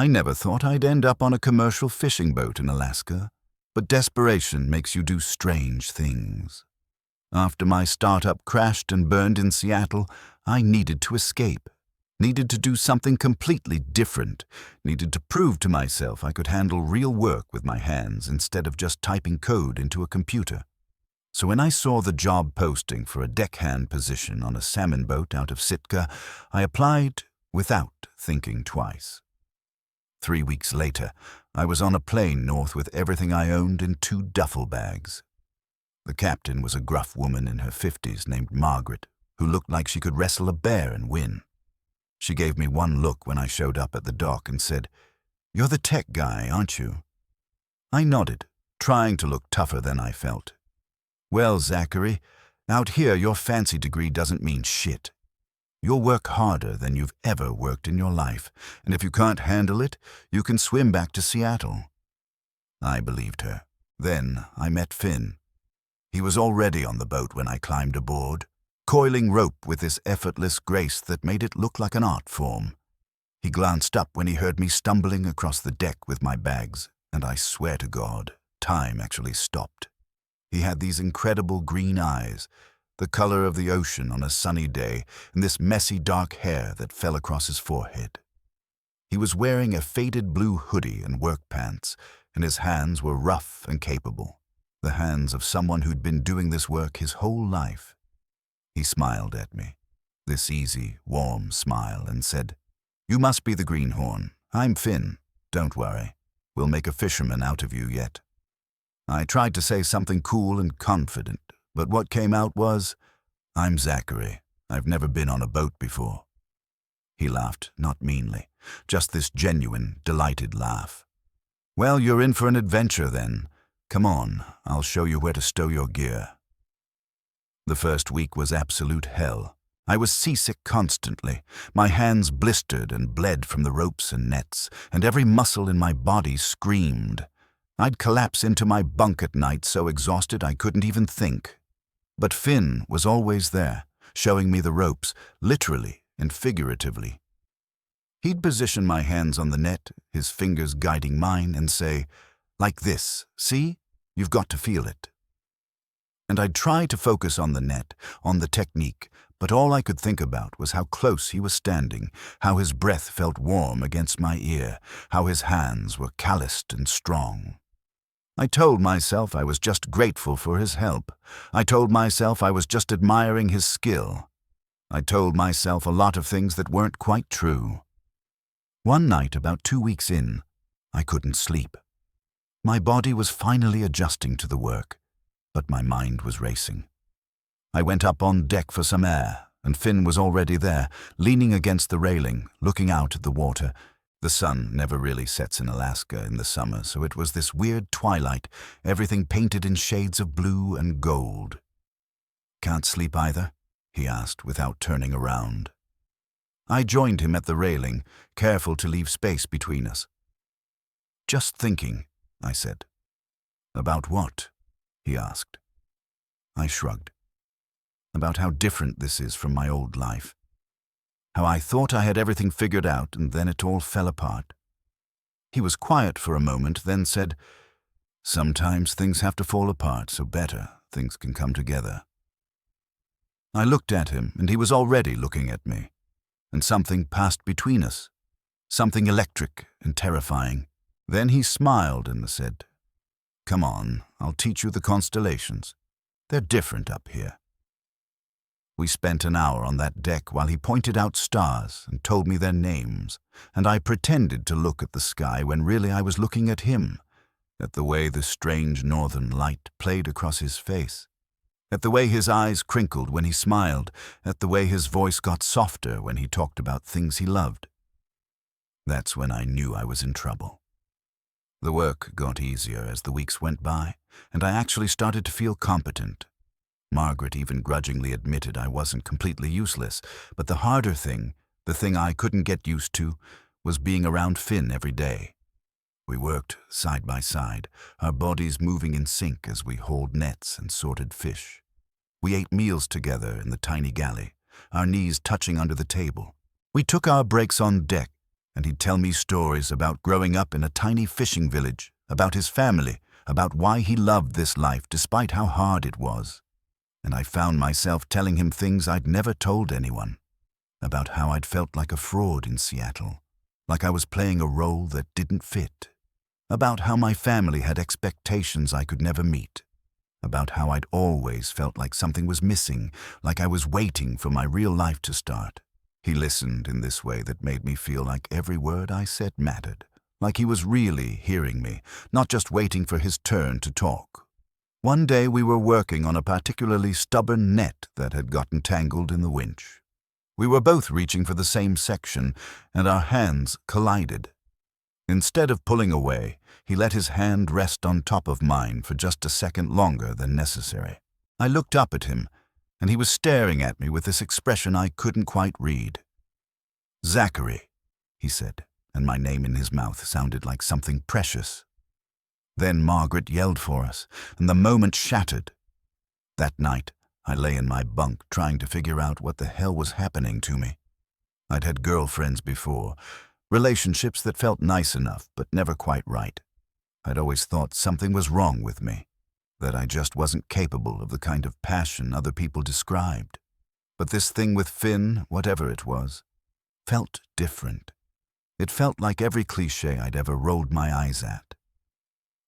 I never thought I'd end up on a commercial fishing boat in Alaska, but desperation makes you do strange things. After my startup crashed and burned in Seattle, I needed to escape, needed to do something completely different, needed to prove to myself I could handle real work with my hands instead of just typing code into a computer. So when I saw the job posting for a deckhand position on a salmon boat out of Sitka, I applied without thinking twice. 3 weeks later, I was on a plane north with everything I owned in 2 duffel bags. The captain was a gruff woman in her 50s named Margaret, who looked like she could wrestle a bear and win. She gave me one look when I showed up at the dock and said, "You're the tech guy, aren't you?" I nodded, trying to look tougher than I felt. "Well, Zachary, out here your fancy degree doesn't mean shit. You'll work harder than you've ever worked in your life, and if you can't handle it, you can swim back to Seattle." I believed her. Then I met Finn. He was already on the boat when I climbed aboard, coiling rope with this effortless grace that made it look like an art form. He glanced up when he heard me stumbling across the deck with my bags, and I swear to God, time actually stopped. He had these incredible green eyes, the color of the ocean on a sunny day, and this messy dark hair that fell across his forehead. He was wearing a faded blue hoodie and work pants, and his hands were rough and capable, the hands of someone who'd been doing this work his whole life. He smiled at me, this easy, warm smile, and said, "You must be the greenhorn. I'm Finn. Don't worry. We'll make a fisherman out of you yet." I tried to say something cool and confident, but what came out was, "I'm Zachary. I've never been on a boat before." He laughed, not meanly, just this genuine, delighted laugh. "Well, you're in for an adventure then. Come on, I'll show you where to stow your gear." The first week was absolute hell. I was seasick constantly. My hands blistered and bled from the ropes and nets, and every muscle in my body screamed. I'd collapse into my bunk at night so exhausted I couldn't even think. But Finn was always there, showing me the ropes, literally and figuratively. He'd position my hands on the net, his fingers guiding mine, and say, "Like this, see? You've got to feel it." And I'd try to focus on the net, on the technique, but all I could think about was how close he was standing, how his breath felt warm against my ear, how his hands were calloused and strong. I told myself I was just grateful for his help. I told myself I was just admiring his skill. I told myself a lot of things that weren't quite true. One night, about 2 weeks in, I couldn't sleep. My body was finally adjusting to the work, but my mind was racing. I went up on deck for some air, and Finn was already there, leaning against the railing, looking out at the water. The sun never really sets in Alaska in the summer, so it was this weird twilight, everything painted in shades of blue and gold. "Can't sleep either?" he asked without turning around. I joined him at the railing, careful to leave space between us. "Just thinking," I said. "About what?" he asked. I shrugged. "About how different this is from my old life. How I thought I had everything figured out, and then it all fell apart." He was quiet for a moment, then said, "Sometimes things have to fall apart, so better things can come together." I looked at him, and he was already looking at me, and something passed between us, something electric and terrifying. Then he smiled and said, "Come on, I'll teach you the constellations. They're different up here." We spent an hour on that deck while he pointed out stars and told me their names, and I pretended to look at the sky when really I was looking at him, at the way the strange northern light played across his face, at the way his eyes crinkled when he smiled, at the way his voice got softer when he talked about things he loved. That's when I knew I was in trouble. The work got easier as the weeks went by, and I actually started to feel competent. Margaret even grudgingly admitted I wasn't completely useless, but the harder thing, the thing I couldn't get used to, was being around Finn every day. We worked side by side, our bodies moving in sync as we hauled nets and sorted fish. We ate meals together in the tiny galley, our knees touching under the table. We took our breaks on deck, and he'd tell me stories about growing up in a tiny fishing village, about his family, about why he loved this life despite how hard it was. And I found myself telling him things I'd never told anyone, about how I'd felt like a fraud in Seattle, like I was playing a role that didn't fit, about how my family had expectations I could never meet, about how I'd always felt like something was missing, like I was waiting for my real life to start. He listened in this way that made me feel like every word I said mattered, like he was really hearing me, not just waiting for his turn to talk. One day we were working on a particularly stubborn net that had gotten tangled in the winch. We were both reaching for the same section, and our hands collided. Instead of pulling away, he let his hand rest on top of mine for just a second longer than necessary. I looked up at him, and he was staring at me with this expression I couldn't quite read. "Zachary," he said, and my name in his mouth sounded like something precious. Then Margaret yelled for us, and the moment shattered. That night, I lay in my bunk trying to figure out what the hell was happening to me. I'd had girlfriends before, relationships that felt nice enough but never quite right. I'd always thought something was wrong with me, that I just wasn't capable of the kind of passion other people described. But this thing with Finn, whatever it was, felt different. It felt like every cliché I'd ever rolled my eyes at.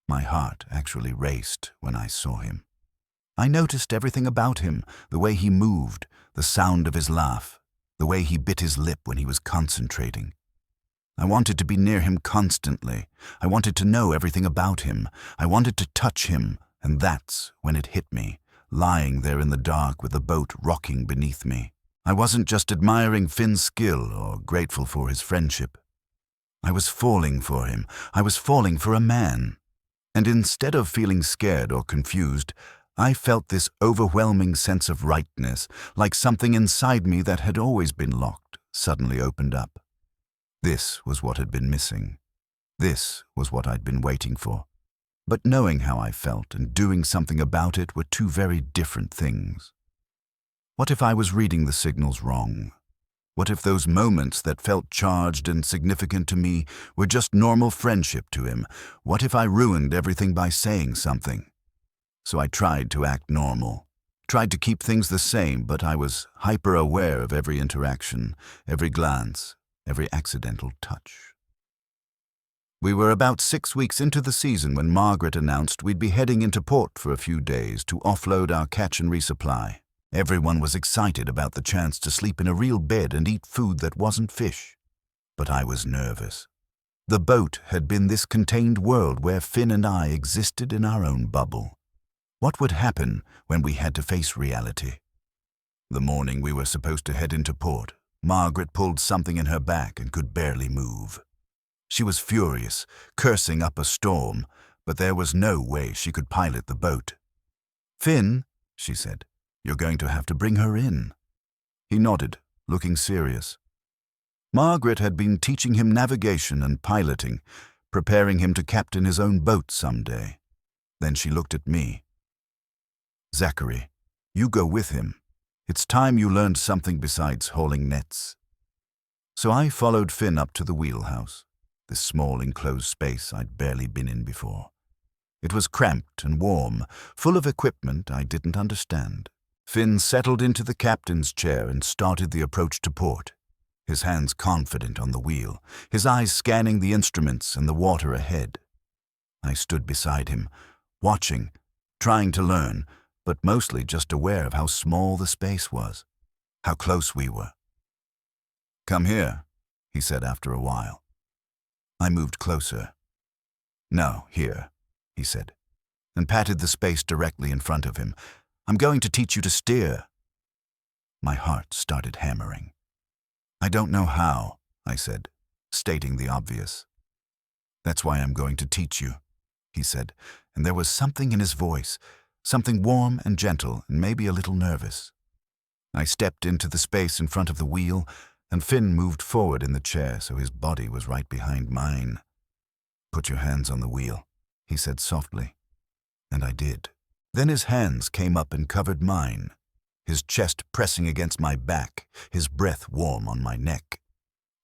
My heart actually raced when I saw him. I noticed everything about him, the way he moved, the sound of his laugh, the way he bit his lip when he was concentrating. I wanted to be near him constantly. I wanted to know everything about him. I wanted to touch him, and that's when it hit me, lying there in the dark with the boat rocking beneath me. I wasn't just admiring Finn's skill or grateful for his friendship. I was falling for him. I was falling for a man. And instead of feeling scared or confused, I felt this overwhelming sense of rightness, like something inside me that had always been locked suddenly opened up. This was what had been missing. This was what I'd been waiting for. But knowing how I felt and doing something about it were two very different things. What if I was reading the signals wrong? What if those moments that felt charged and significant to me were just normal friendship to him? What if I ruined everything by saying something? So I tried to act normal, tried to keep things the same, but I was hyper-aware of every interaction, every glance, every accidental touch. We were about 6 weeks into the season when Margaret announced we'd be heading into port for a few days to offload our catch and resupply. Everyone was excited about the chance to sleep in a real bed and eat food that wasn't fish. But I was nervous. The boat had been this contained world where Finn and I existed in our own bubble. What would happen when we had to face reality? The morning we were supposed to head into port, Margaret pulled something in her back and could barely move. She was furious, cursing up a storm, but there was no way she could pilot the boat. "Finn," she said, "you're going to have to bring her in." He nodded, looking serious. Margaret had been teaching him navigation and piloting, preparing him to captain his own boat someday. Then she looked at me. "Zachary, you go with him. It's time you learned something besides hauling nets." So I followed Finn up to the wheelhouse, this small enclosed space I'd barely been in before. It was cramped and warm, full of equipment I didn't understand. Finn settled into the captain's chair and started the approach to port, his hands confident on the wheel, his eyes scanning the instruments and the water ahead. I stood beside him, watching, trying to learn, but mostly just aware of how small the space was, how close we were. "Come here," he said after a while. I moved closer. "No, here," he said, and patted the space directly in front of him. "I'm going to teach you to steer." My heart started hammering. "I don't know how," I said, stating the obvious. "That's why I'm going to teach you," he said, and there was something in his voice, something warm and gentle and maybe a little nervous. I stepped into the space in front of the wheel, and Finn moved forward in the chair so his body was right behind mine. "Put your hands on the wheel," he said softly, and I did. Then his hands came up and covered mine, his chest pressing against my back, his breath warm on my neck.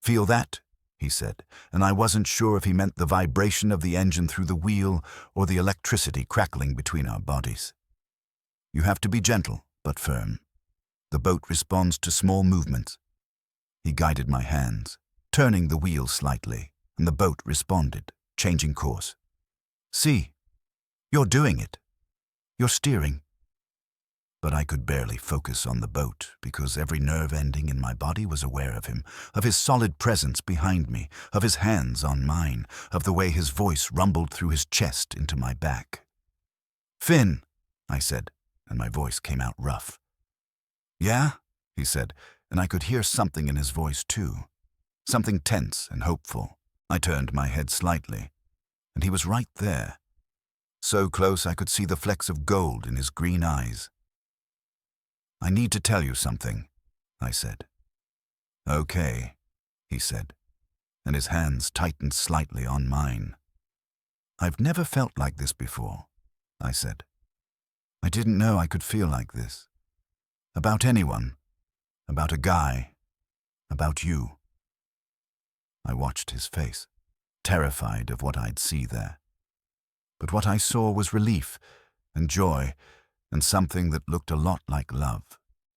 "Feel that?" he said, and I wasn't sure if he meant the vibration of the engine through the wheel or the electricity crackling between our bodies. You have to be gentle, but firm. The boat responds to small movements. He guided my hands, turning the wheel slightly, and the boat responded, changing course. See, you're doing it. You're steering. But I could barely focus on the boat because every nerve ending in my body was aware of him, of his solid presence behind me, of his hands on mine, of the way his voice rumbled through his chest into my back. "Finn," I said, and my voice came out rough. "Yeah?" he said, and I could hear something in his voice too, something tense and hopeful. I turned my head slightly, and he was right there, so close I could see the flecks of gold in his green eyes. "I need to tell you something," I said. "Okay," he said, and his hands tightened slightly on mine. "I've never felt like this before," I said. "I didn't know I could feel like this. About anyone. About a guy. About you." I watched his face, terrified of what I'd see there. But what I saw was relief and joy and something that looked a lot like love.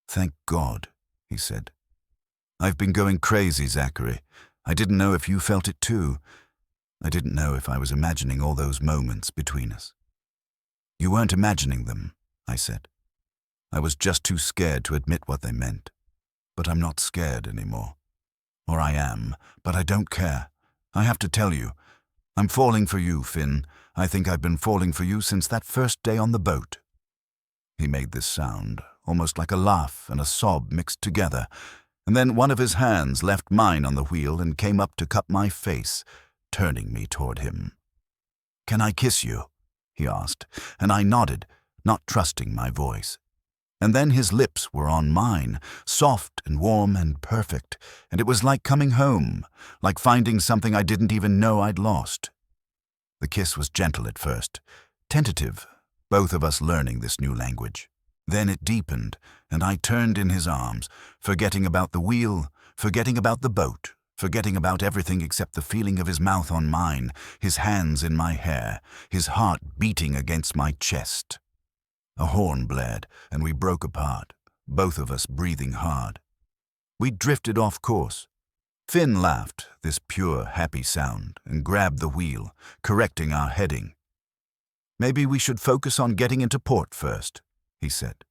"Thank God," he said. "I've been going crazy, Zachary. I didn't know if you felt it too. I didn't know if I was imagining all those moments between us." "You weren't imagining them," I said. "I was just too scared to admit what they meant. But I'm not scared anymore. Or I am, but I don't care. I have to tell you. I'm falling for you, Finn. I think I've been falling for you since that first day on the boat." He made this sound, almost like a laugh and a sob mixed together, and then one of his hands left mine on the wheel and came up to cup my face, turning me toward him. "Can I kiss you?" he asked, and I nodded, not trusting my voice. And then his lips were on mine, soft and warm and perfect, and it was like coming home, like finding something I didn't even know I'd lost. The kiss was gentle at first, tentative, both of us learning this new language. Then it deepened, and I turned in his arms, forgetting about the wheel, forgetting about the boat, forgetting about everything except the feeling of his mouth on mine, his hands in my hair, his heart beating against my chest. A horn blared, and we broke apart, both of us breathing hard. We drifted off course. Finn laughed, this pure, happy sound, and grabbed the wheel, correcting our heading. "Maybe we should focus on getting into port first," he said.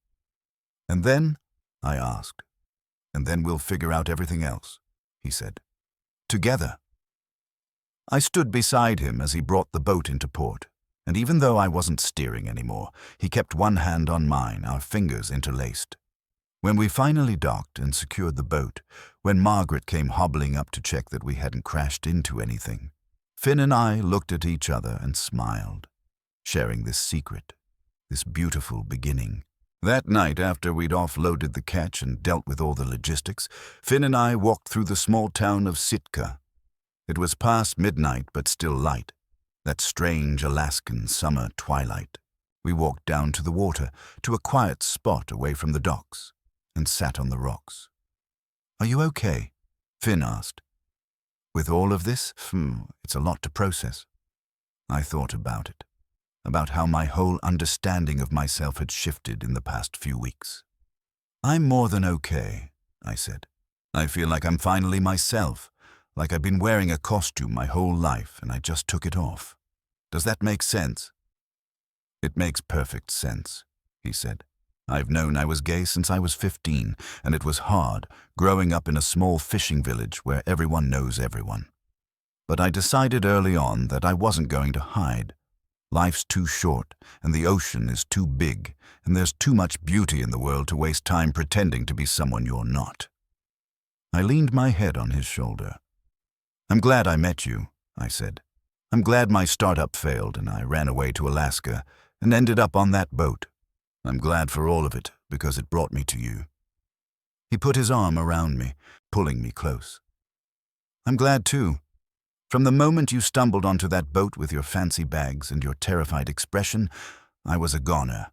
"And then?" I asked. "And then we'll figure out everything else," he said. "Together." I stood beside him as he brought the boat into port, and even though I wasn't steering anymore, he kept one hand on mine, our fingers interlaced. When we finally docked and secured the boat, when Margaret came hobbling up to check that we hadn't crashed into anything, Finn and I looked at each other and smiled, sharing this secret, this beautiful beginning. That night, after we'd offloaded the catch and dealt with all the logistics, Finn and I walked through the small town of Sitka. It was past midnight, but still light, that strange Alaskan summer twilight. We walked down to the water, to a quiet spot away from the docks, and sat on the rocks. "Are you okay?" Finn asked. "With all of this? It's a lot to process." I thought about it, about how my whole understanding of myself had shifted in the past few weeks. "I'm more than okay," I said. "I feel like I'm finally myself, like I've been wearing a costume my whole life and I just took it off. Does that make sense?" "It makes perfect sense," he said. "I've known I was gay since I was 15, and it was hard, growing up in a small fishing village where everyone knows everyone. But I decided early on that I wasn't going to hide. Life's too short, and the ocean is too big, and there's too much beauty in the world to waste time pretending to be someone you're not." I leaned my head on his shoulder. "I'm glad I met you," I said. "I'm glad my startup failed and I ran away to Alaska and ended up on that boat. I'm glad for all of it because it brought me to you." He put his arm around me, pulling me close. "I'm glad too. From the moment you stumbled onto that boat with your fancy bags and your terrified expression, I was a goner.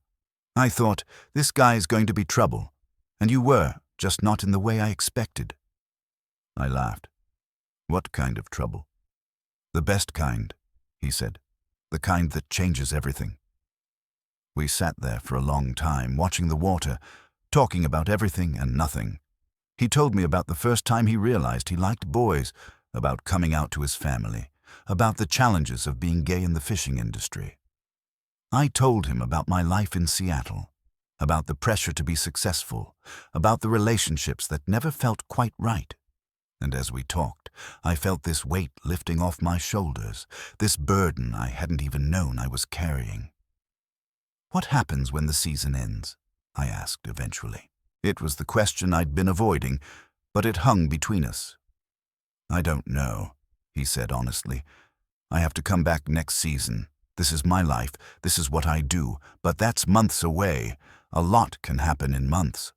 I thought, this guy's going to be trouble, and you were, just not in the way I expected." I laughed. What kind of trouble? The best kind, he said. The kind that changes everything. We sat there for a long time, watching the water, talking about everything and nothing. He told me about the first time he realized he liked boys, about coming out to his family, about the challenges of being gay in the fishing industry. I told him about my life in Seattle, about the pressure to be successful, about the relationships that never felt quite right. And as we talked, I felt this weight lifting off my shoulders, this burden I hadn't even known I was carrying. What happens when the season ends? I asked eventually. It was the question I'd been avoiding, but it hung between us. I don't know, he said honestly. I have to come back next season. This is my life, this is what I do, but that's months away. A lot can happen in months.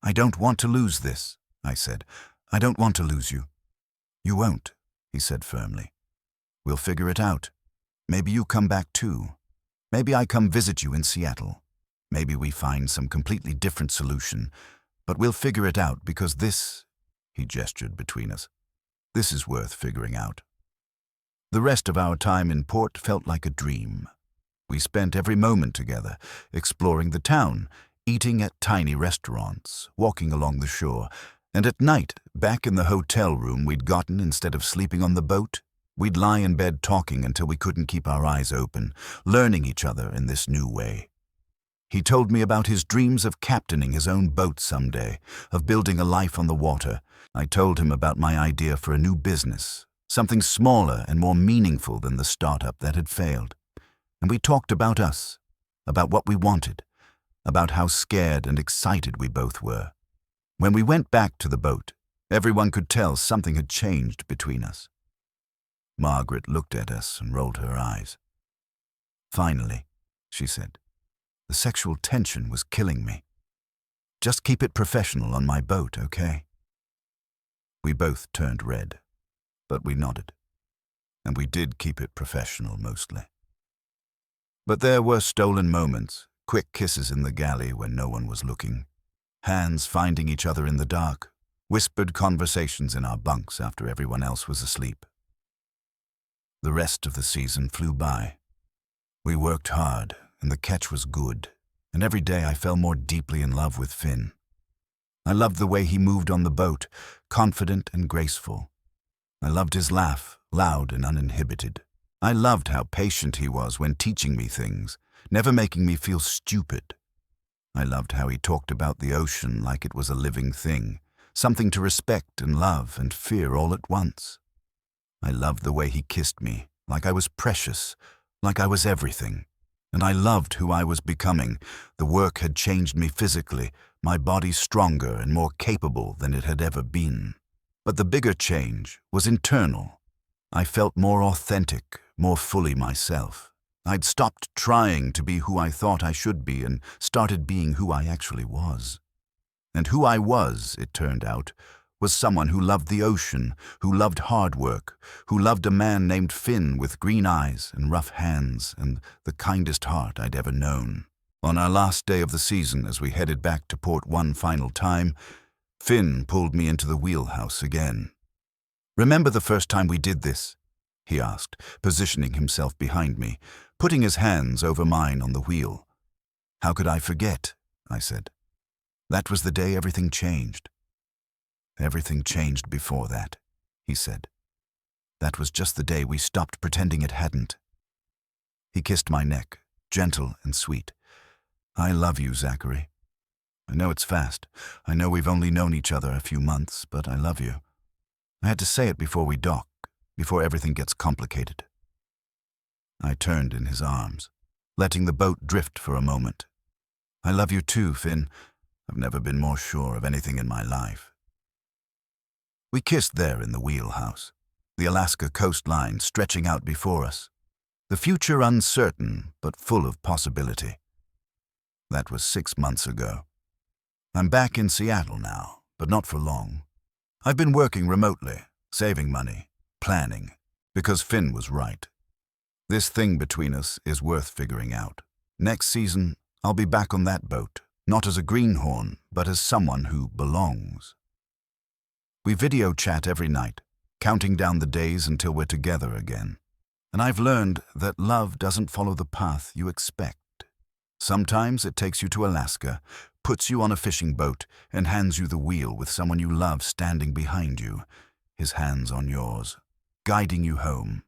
I don't want to lose this, I said. I don't want to lose you. You won't, he said firmly. We'll figure it out. Maybe you come back too. Maybe I come visit you in Seattle. Maybe we find some completely different solution. But we'll figure it out because this, he gestured between us, this is worth figuring out. The rest of our time in port felt like a dream. We spent every moment together, exploring the town, eating at tiny restaurants, walking along the shore, and at night, back in the hotel room we'd gotten instead of sleeping on the boat, we'd lie in bed talking until we couldn't keep our eyes open, learning each other in this new way. He told me about his dreams of captaining his own boat someday, of building a life on the water. I told him about my idea for a new business, something smaller and more meaningful than the startup that had failed. And we talked about us, about what we wanted, about how scared and excited we both were. When we went back to the boat, everyone could tell something had changed between us. Margaret looked at us and rolled her eyes. Finally, she said, the sexual tension was killing me. Just keep it professional on my boat, okay? We both turned red, but we nodded. And we did keep it professional mostly. But there were stolen moments, quick kisses in the galley when no one was looking, hands finding each other in the dark, whispered conversations in our bunks after everyone else was asleep. The rest of the season flew by. We worked hard, and the catch was good, and every day I fell more deeply in love with Finn. I loved the way he moved on the boat, confident and graceful. I loved his laugh, loud and uninhibited. I loved how patient he was when teaching me things, never making me feel stupid. I loved how he talked about the ocean like it was a living thing, something to respect and love and fear all at once. I loved the way he kissed me, like I was precious, like I was everything. And I loved who I was becoming. The work had changed me physically, my body stronger and more capable than it had ever been. But the bigger change was internal. I felt more authentic, more fully myself. I'd stopped trying to be who I thought I should be and started being who I actually was. And who I was, it turned out, was someone who loved the ocean, who loved hard work, who loved a man named Finn with green eyes and rough hands and the kindest heart I'd ever known. On our last day of the season, as we headed back to port one final time, Finn pulled me into the wheelhouse again. "Remember the first time we did this?" he asked, positioning himself behind me, putting his hands over mine on the wheel. "How could I forget?" I said. "That was the day everything changed." "Everything changed before that," he said. "That was just the day we stopped pretending it hadn't." He kissed my neck, gentle and sweet. "I love you, Zachary. I know it's fast. I know we've only known each other a few months, but I love you. I had to say it before we dock, before everything gets complicated." I turned in his arms, letting the boat drift for a moment. "I love you too, Finn. I've never been more sure of anything in my life." We kissed there in the wheelhouse, the Alaska coastline stretching out before us, the future uncertain but full of possibility. That was 6 months ago. I'm back in Seattle now, but not for long. I've been working remotely, saving money, planning, because Finn was right. This thing between us is worth figuring out. Next season, I'll be back on that boat, not as a greenhorn, but as someone who belongs. We video chat every night, counting down the days until we're together again. And I've learned that love doesn't follow the path you expect. Sometimes it takes you to Alaska, puts you on a fishing boat, and hands you the wheel with someone you love standing behind you, his hands on yours, guiding you home.